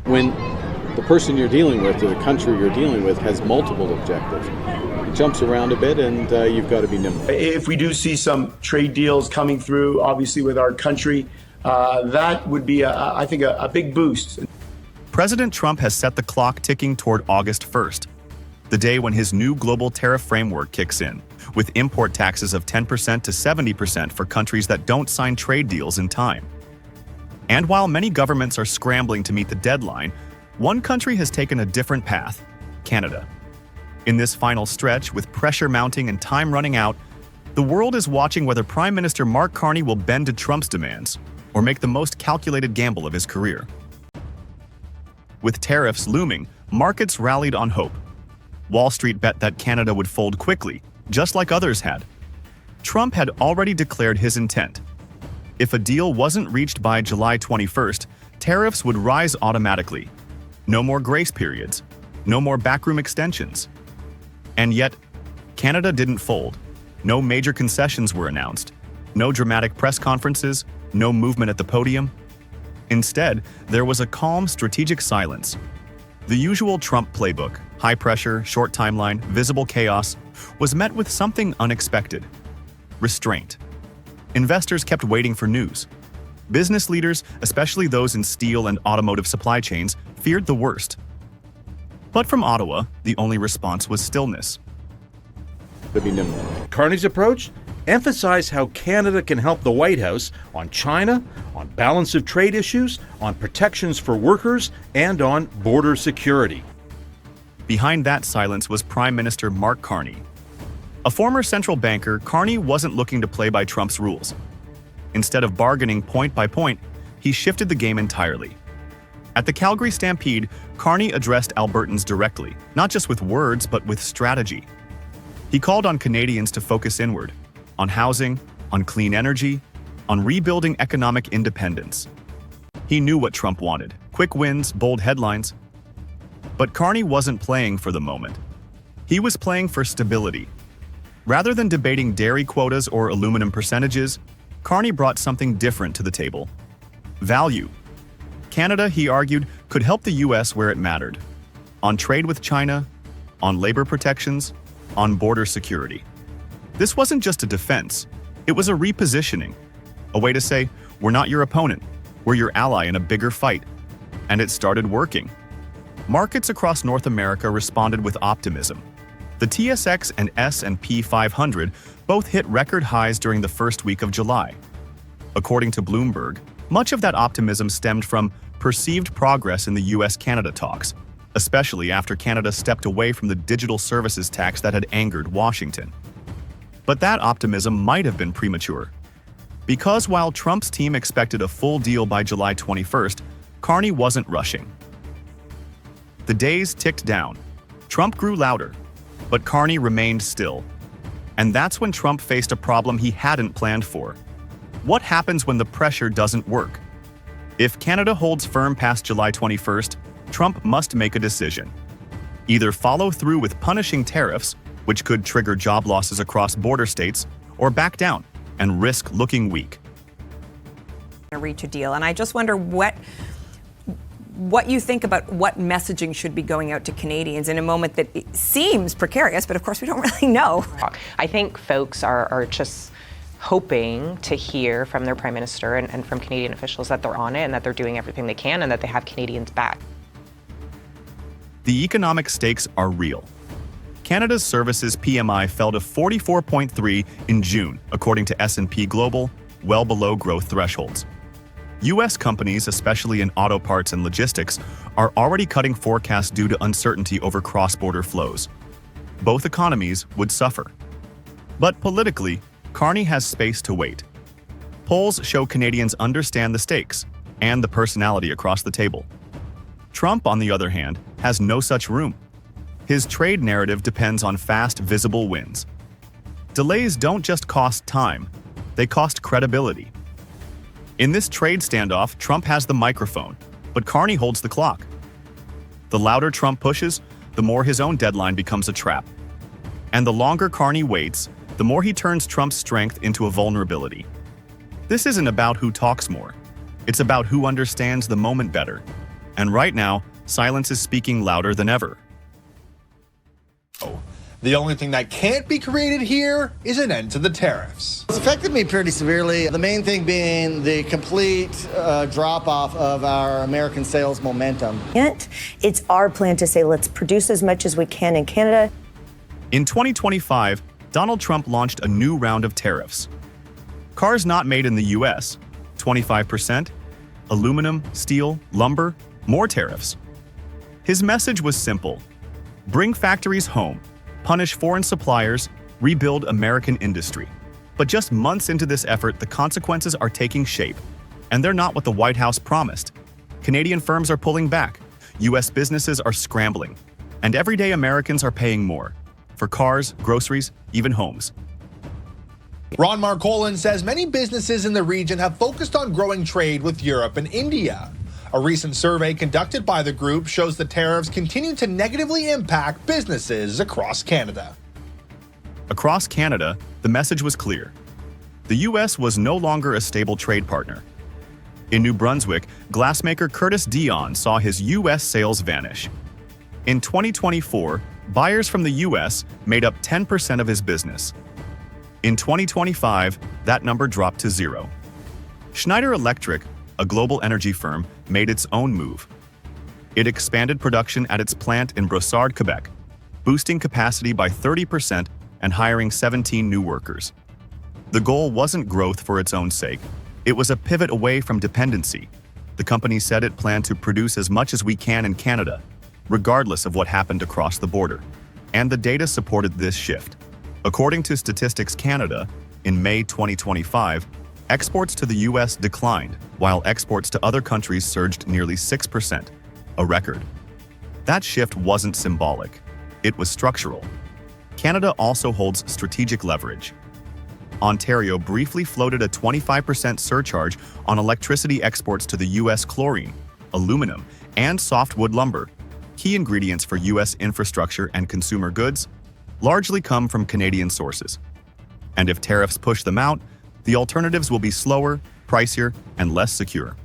when the person you're dealing with or the country you're dealing with has multiple objectives. It jumps around a bit, and you've got to be nimble. If we do see some trade deals coming through, obviously with our country, that would be, I think, a big boost. President Trump has set the clock ticking toward August 1st, the day when his new global tariff framework kicks in, with import taxes of 10% to 70% for countries that don't sign trade deals in time. And while many governments are scrambling to meet the deadline, one country has taken a different path: Canada. In this final stretch, with pressure mounting and time running out, the world is watching whether Prime Minister Mark Carney will bend to Trump's demands or make the most calculated gamble of his career. With tariffs looming, markets rallied on hope. Wall Street bet that Canada would fold quickly, just like others had. Trump had already declared his intent. If a deal wasn't reached by July 21st, tariffs would rise automatically. No more grace periods, no more backroom extensions. And yet, Canada didn't fold. No major concessions were announced. No dramatic press conferences, no movement at the podium. Instead, there was a calm, strategic silence. The usual Trump playbook, high pressure, short timeline, visible chaos, was met with something unexpected: restraint. Investors kept waiting for news. Business leaders, especially those in steel and automotive supply chains, feared the worst. But from Ottawa, the only response was stillness. To be nimble. Carney's approach emphasized how Canada can help the White House on China, on balance of trade issues, on protections for workers, and on border security. Behind that silence was Prime Minister Mark Carney. A former central banker, Carney wasn't looking to play by Trump's rules. Instead of bargaining point by point, he shifted the game entirely. At the Calgary Stampede, Carney addressed Albertans directly, not just with words, but with strategy. He called on Canadians to focus inward, on housing, on clean energy, on rebuilding economic independence. He knew what Trump wanted: quick wins, bold headlines. But Carney wasn't playing for the moment. He was playing for stability. Rather than debating dairy quotas or aluminum percentages, Carney brought something different to the table: value. Canada, he argued, could help the U.S. where it mattered: on trade with China, on labor protections, on border security. This wasn't just a defense, it was a repositioning, a way to say, we're not your opponent, we're your ally in a bigger fight. And it started working. Markets across North America responded with optimism. The TSX and S&P 500 both hit record highs during the first week of July. According to Bloomberg, much of that optimism stemmed from perceived progress in the US-Canada talks, especially after Canada stepped away from the digital services tax that had angered Washington. But that optimism might have been premature. Because while Trump's team expected a full deal by July 21st, Carney wasn't rushing. The days ticked down. Trump grew louder, but Carney remained still. And that's when Trump faced a problem he hadn't planned for. What happens when the pressure doesn't work? If Canada holds firm past July 21st, Trump must make a decision. Either follow through with punishing tariffs, which could trigger job losses across border states, or back down and risk looking weak. Reach a deal, and I just wonder what you think about what messaging should be going out to Canadians in a moment that it seems precarious, but of course we don't really know. I think folks are just hoping to hear from their Prime Minister and from Canadian officials that they're on it and that they're doing everything they can and that they have Canadians back. The economic stakes are real. Canada's services PMI fell to 44.3 in June, according to S&P Global, well below growth thresholds. U.S. companies, especially in auto parts and logistics, are already cutting forecasts due to uncertainty over cross-border flows. Both economies would suffer. But politically, Carney has space to wait. Polls show Canadians understand the stakes and the personality across the table. Trump, on the other hand, has no such room. His trade narrative depends on fast, visible wins. Delays don't just cost time, they cost credibility. In this trade standoff, Trump has the microphone, but Carney holds the clock. The louder Trump pushes, the more his own deadline becomes a trap. And the longer Carney waits, the more he turns Trump's strength into a vulnerability. This isn't about who talks more. It's about who understands the moment better. And right now, silence is speaking louder than ever. The only thing that can't be created here is an end to the tariffs. It's affected me pretty severely. The main thing being the complete drop-off of our American sales momentum. It's our plan to say, let's produce as much as we can in Canada. In 2025, Donald Trump launched a new round of tariffs. Cars not made in the US, 25%, aluminum, steel, lumber, more tariffs. His message was simple: bring factories home, punish foreign suppliers, rebuild American industry. But just months into this effort, the consequences are taking shape, and they're not what the White House promised. Canadian firms are pulling back, US businesses are scrambling, and everyday Americans are paying more for cars, groceries, even homes. Ron Marcolin says many businesses in the region have focused on growing trade with Europe and India. A recent survey conducted by the group shows the tariffs continue to negatively impact businesses across Canada. Across Canada, the message was clear. The US was no longer a stable trade partner. In New Brunswick, glassmaker Curtis Dion saw his US sales vanish. In 2024, buyers from the US made up 10% of his business. In 2025, that number dropped to 0. Schneider Electric, a global energy firm, made its own move. It expanded production at its plant in Brossard, Quebec, boosting capacity by 30% and hiring 17 new workers. The goal wasn't growth for its own sake. It was a pivot away from dependency. The company said it planned to produce as much as we can in Canada, regardless of what happened across the border. And the data supported this shift. According to Statistics Canada, in May 2025, exports to the US declined, while exports to other countries surged nearly 6%, a record. That shift wasn't symbolic. It was structural. Canada also holds strategic leverage. Ontario briefly floated a 25% surcharge on electricity exports to the US. Chlorine, aluminum, and softwood lumber, key ingredients for US infrastructure and consumer goods, largely come from Canadian sources. And if tariffs push them out, the alternatives will be slower, pricier, and less secure.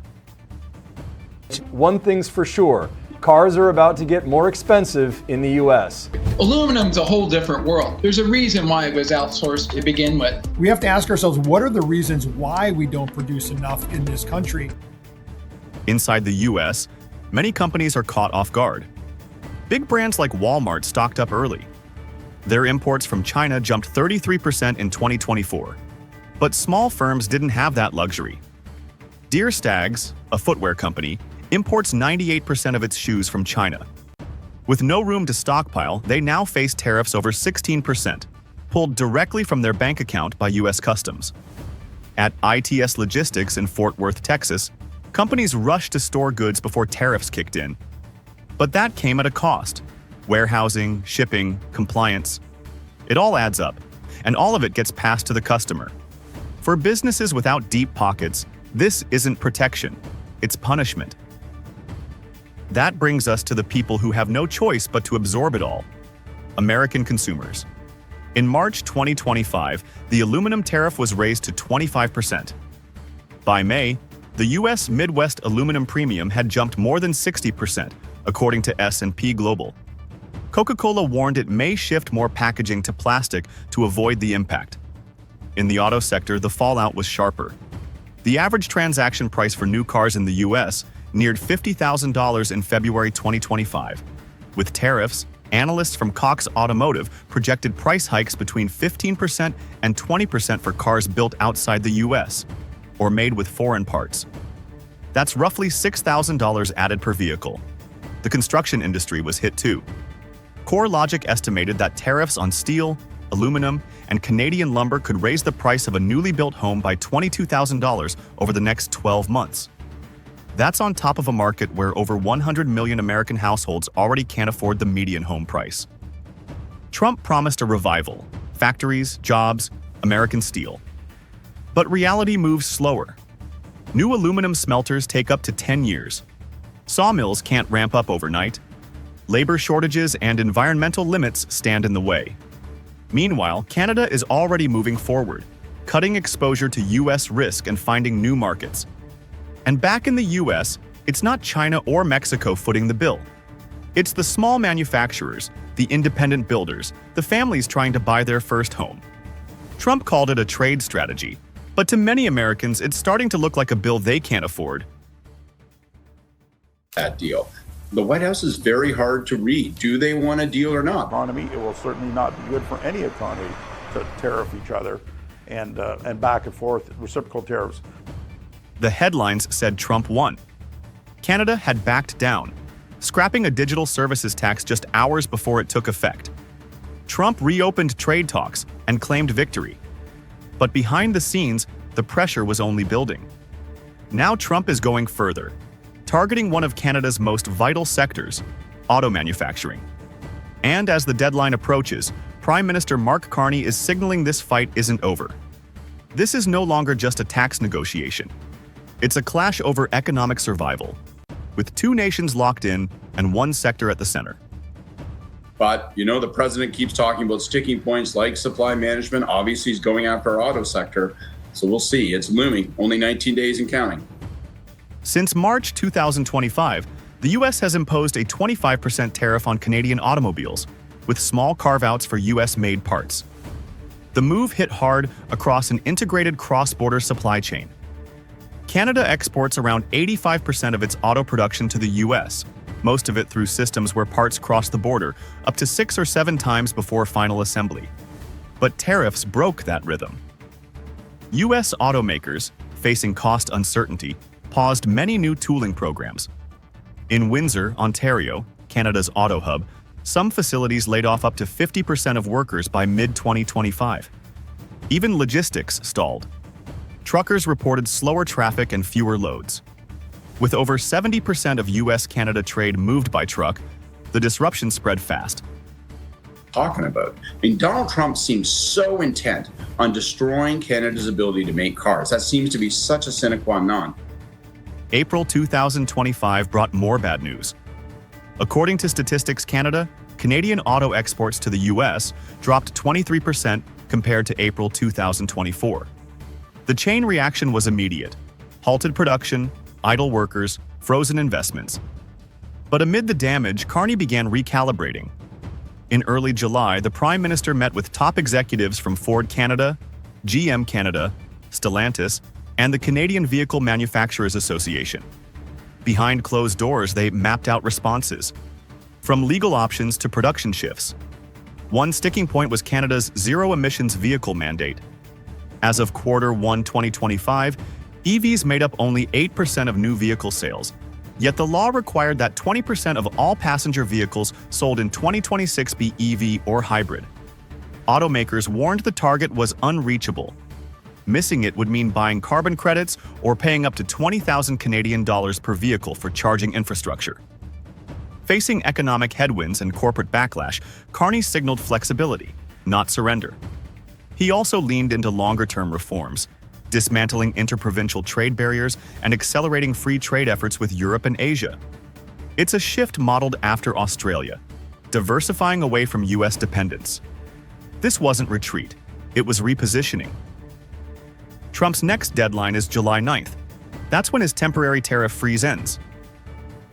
One thing's for sure, cars are about to get more expensive in the US. Aluminum's a whole different world. There's a reason why it was outsourced to begin with. We have to ask ourselves, what are the reasons why we don't produce enough in this country? Inside the US, many companies are caught off guard. Big brands like Walmart stocked up early. Their imports from China jumped 33% in 2024. But small firms didn't have that luxury. Deer Stags, a footwear company, imports 98% of its shoes from China. With no room to stockpile, they now face tariffs over 16%, pulled directly from their bank account by US Customs. At ITS Logistics in Fort Worth, Texas, companies rushed to store goods before tariffs kicked in. But that came at a cost. Warehousing, shipping, compliance. It all adds up, and all of it gets passed to the customer. For businesses without deep pockets, this isn't protection, it's punishment. That brings us to the people who have no choice but to absorb it all: American consumers. In March 2025, the aluminum tariff was raised to 25%. By May, the US Midwest aluminum premium had jumped more than 60%, according to S&P Global. Coca-Cola warned it may shift more packaging to plastic to avoid the impact. In the auto sector, the fallout was sharper. The average transaction price for new cars in the US neared $50,000 in February 2025. With tariffs, analysts from Cox Automotive projected price hikes between 15% and 20% for cars built outside the US, or made with foreign parts. That's roughly $6,000 added per vehicle. The construction industry was hit too. CoreLogic estimated that tariffs on steel, aluminum, and Canadian lumber could raise the price of a newly built home by $22,000 over the next 12 months. That's on top of a market where over 100 million American households already can't afford the median home price. Trump promised a revival: factories, jobs, American steel. But reality moves slower. New aluminum smelters take up to 10 years. Sawmills can't ramp up overnight. Labor shortages and environmental limits stand in the way. Meanwhile, Canada is already moving forward, cutting exposure to US risk and finding new markets. And back in the US, it's not China or Mexico footing the bill. It's the small manufacturers, the independent builders, the families trying to buy their first home. Trump called it a trade strategy, but to many Americans, it's starting to look like a bill they can't afford. That deal. The White House is very hard to read. Do they want a deal or not? Economy, it will certainly not be good for any economy to tariff each other and back and forth, reciprocal tariffs. The headlines said Trump won. Canada had backed down, scrapping a digital services tax just hours before it took effect. Trump reopened trade talks and claimed victory. But behind the scenes, the pressure was only building. Now Trump is going further, targeting one of Canada's most vital sectors, auto manufacturing. And as the deadline approaches, Prime Minister Mark Carney is signaling this fight isn't over. This is no longer just a tax negotiation. It's a clash over economic survival, with two nations locked in and one sector at the center. But, the president keeps talking about sticking points like supply management. Obviously, he's going after our auto sector. So we'll see. It's looming. Only 19 days and counting. Since March 2025, the U.S. has imposed a 25% tariff on Canadian automobiles, with small carve-outs for U.S.-made parts. The move hit hard across an integrated cross-border supply chain. Canada exports around 85% of its auto production to the U.S., most of it through systems where parts cross the border up to 6 or 7 times before final assembly. But tariffs broke that rhythm. U.S. automakers, facing cost uncertainty, paused many new tooling programs. In Windsor, Ontario, Canada's auto hub, some facilities laid off up to 50% of workers by mid-2025. Even logistics stalled. Truckers reported slower traffic and fewer loads. With over 70% of U.S.-Canada trade moved by truck, the disruption spread fast. Talking about. Donald Trump seems so intent on destroying Canada's ability to make cars. That seems to be such a sine qua non. April 2025 brought more bad news. According to Statistics Canada, Canadian auto exports to the U.S. dropped 23% compared to April 2024. The chain reaction was immediate: halted production, idle workers, frozen investments. But amid the damage, Carney began recalibrating. In early July, the Prime Minister met with top executives from Ford Canada, GM Canada, Stellantis, and the Canadian Vehicle Manufacturers Association. Behind closed doors, they mapped out responses, from legal options to production shifts. One sticking point was Canada's zero-emissions vehicle mandate. As of Q1 2025, EVs made up only 8% of new vehicle sales, yet the law required that 20% of all passenger vehicles sold in 2026 be EV or hybrid. Automakers warned the target was unreachable. Missing it would mean buying carbon credits or paying up to 20,000 Canadian dollars per vehicle for charging infrastructure. Facing economic headwinds and corporate backlash, Carney signaled flexibility, not surrender. He also leaned into longer-term reforms, dismantling interprovincial trade barriers and accelerating free trade efforts with Europe and Asia. It's a shift modeled after Australia, diversifying away from U.S. dependence. This wasn't retreat, it was repositioning. Trump's next deadline is July 9th. That's when his temporary tariff freeze ends.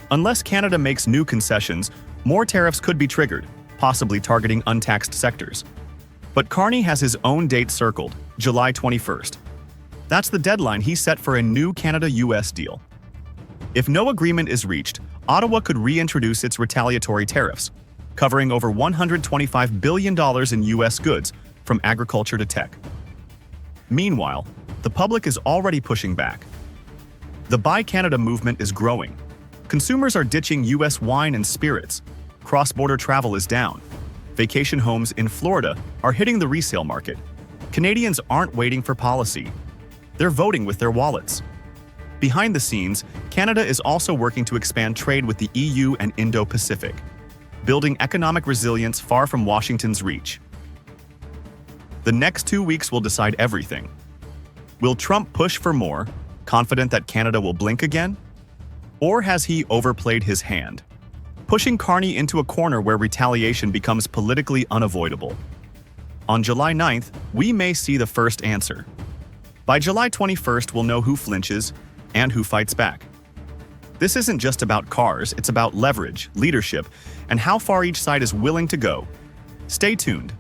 Unless Canada makes new concessions, more tariffs could be triggered, possibly targeting untaxed sectors. But Carney has his own date circled, July 21st. That's the deadline he set for a new Canada-US deal. If no agreement is reached, Ottawa could reintroduce its retaliatory tariffs, covering over $125 billion in U.S. goods, from agriculture to tech. Meanwhile, the public is already pushing back. The Buy Canada movement is growing. Consumers are ditching U.S. wine and spirits. Cross-border travel is down. Vacation homes in Florida are hitting the resale market. Canadians aren't waiting for policy. They're voting with their wallets. Behind the scenes, Canada is also working to expand trade with the EU and Indo-Pacific, building economic resilience far from Washington's reach. The next 2 weeks will decide everything. Will Trump push for more, confident that Canada will blink again? Or has he overplayed his hand, pushing Carney into a corner where retaliation becomes politically unavoidable? On July 9th, we may see the first answer. By July 21st, we'll know who flinches and who fights back. This isn't just about cars, it's about leverage, leadership, and how far each side is willing to go. Stay tuned.